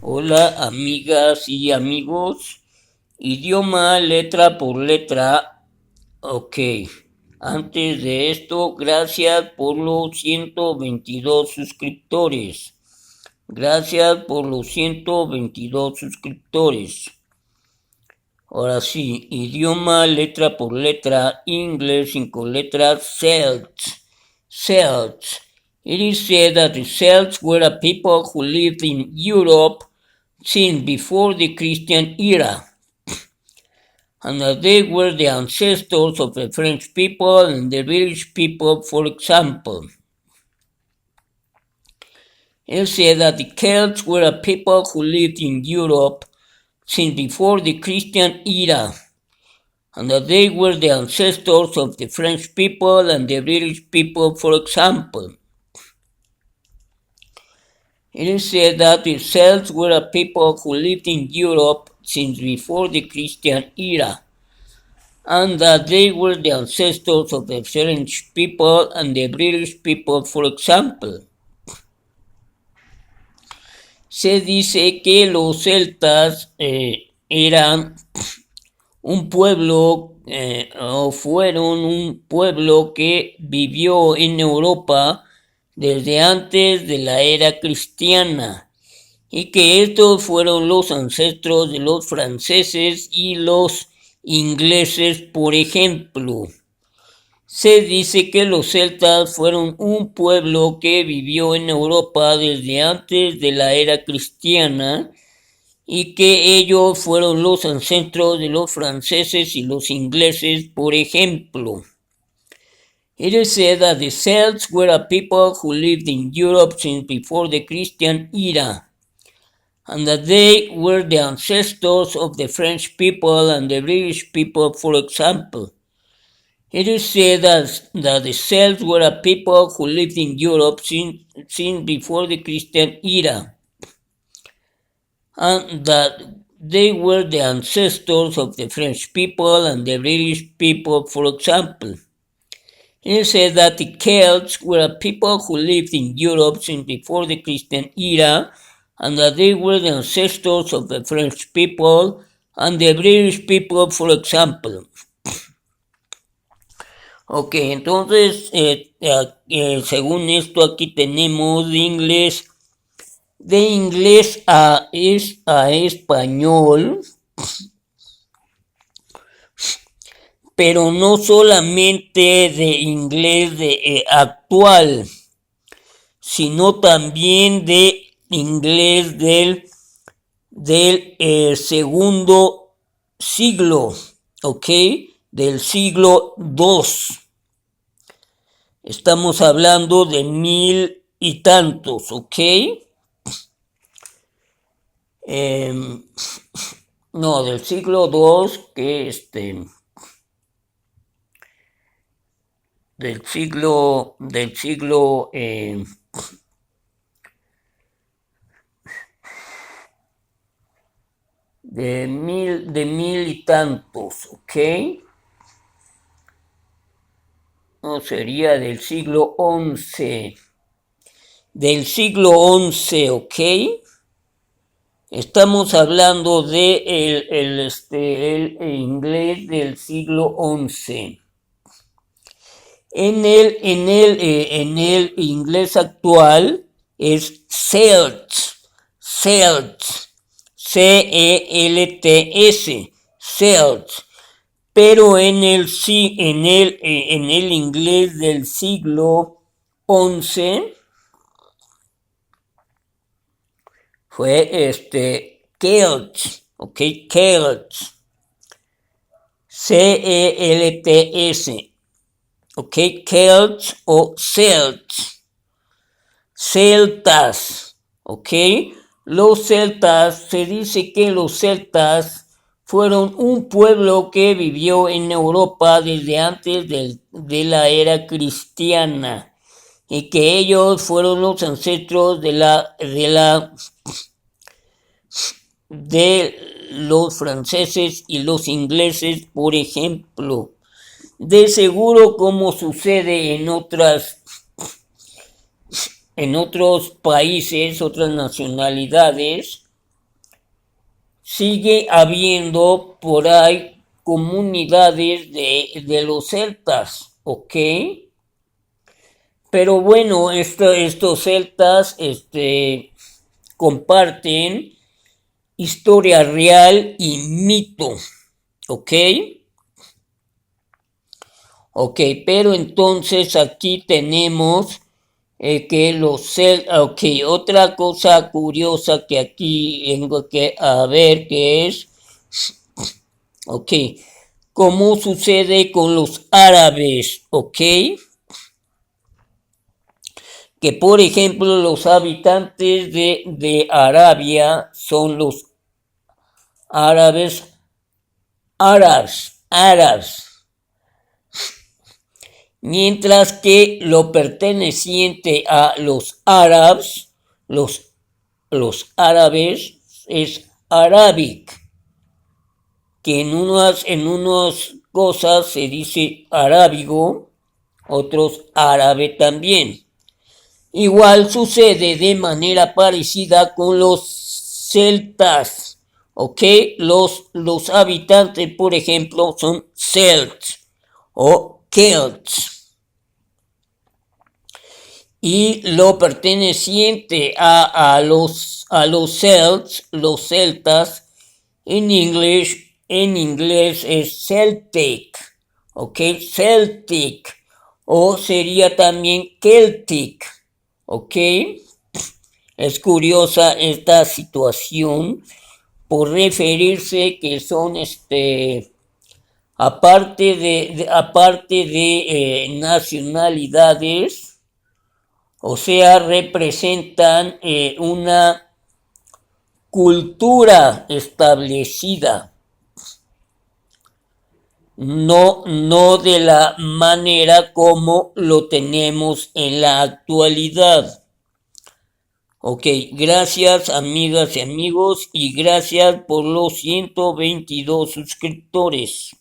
Hola amigas y amigos, idioma letra por letra. Ok, antes de esto, gracias por los 122 suscriptores. Gracias por los 122 suscriptores. Ahora sí, idioma letra por letra, inglés 5 letras, Celts. Celts. It is said that the Celts were a people who lived in Europe since before the Christian era, and that they were the ancestors of the French people and the British people, for example. It said that the Celts were a people who lived in Europe since before the Christian era, and that they were the ancestors of the French people and the British people, for example. It is said that the Celts were a people who lived in Europe since before the Christian era, and that they were the ancestors of the French people and the British people, for example. Se dice que los celtas eran un pueblo o fueron un pueblo que vivió en Europa desde antes de la era cristiana, y que estos fueron los ancestros de los franceses y los ingleses, por ejemplo. Se dice que los celtas fueron un pueblo que vivió en Europa desde antes de la era cristiana, y que ellos fueron los ancestros de los franceses y los ingleses, por ejemplo. It is said that the Celts were a people who lived in Europe since before the Christian era, and that they were the ancestors of the French people and the British people, for example. It is said that the Celts were a people who lived in Europe since before the Christian era, and that they were the ancestors of the French people and the British people, for example. It is said that the Celts were a people who lived in Europe since before the Christian era, and that they were the ancestors of the French people and the British people, for example. Ok, entonces, según esto aquí tenemos de inglés a español, pero no solamente de inglés actual, sino también de inglés del segundo siglo, ¿ok? Del siglo II. Estamos hablando de 1000 y tantos, ¿ok? No, del siglo II, que del siglo de mil y tantos, ¿ok? No, sería del siglo XI. Del siglo XI, ¿ok? Estamos hablando de el inglés del siglo XI. En el inglés actual es Celts, C-E-L-T-S, Celts. Pero en el inglés del siglo XI fue Celts, ¿ok? Celts, C-E-L-T-S, ¿ok? Celts o Celts, celtas, ¿ok? Los celtas, se dice que los celtas fueron un pueblo que vivió en Europa desde antes de la era cristiana, y que ellos fueron los ancestros de los franceses y los ingleses, por ejemplo. De seguro, como sucede en otros países, otras nacionalidades, sigue habiendo por ahí comunidades de los celtas, ¿ok? Pero bueno, estos celtas comparten historia real y mito, ¿ok? Ok, pero entonces aquí tenemos que los celtas, ok, otra cosa curiosa que aquí tengo que a ver que es, ok, cómo sucede con los árabes, ok, que por ejemplo los habitantes de Arabia son los árabes, árabes, mientras que lo perteneciente a los árabes, los árabes es Arabic, que en unas cosas se dice arábigo, otros árabe también. Igual sucede de manera parecida con los celtas, ¿ok? Los habitantes, por ejemplo, son celts o celts. Y lo perteneciente a los celtas, en inglés es Celtic, ¿ok? Celtic, o sería también Celtic, ¿ok? Es curiosa esta situación por referirse que son aparte de nacionalidades, o sea, representan una cultura establecida, no de la manera como lo tenemos en la actualidad. Ok, gracias amigas y amigos y gracias por los 122 suscriptores.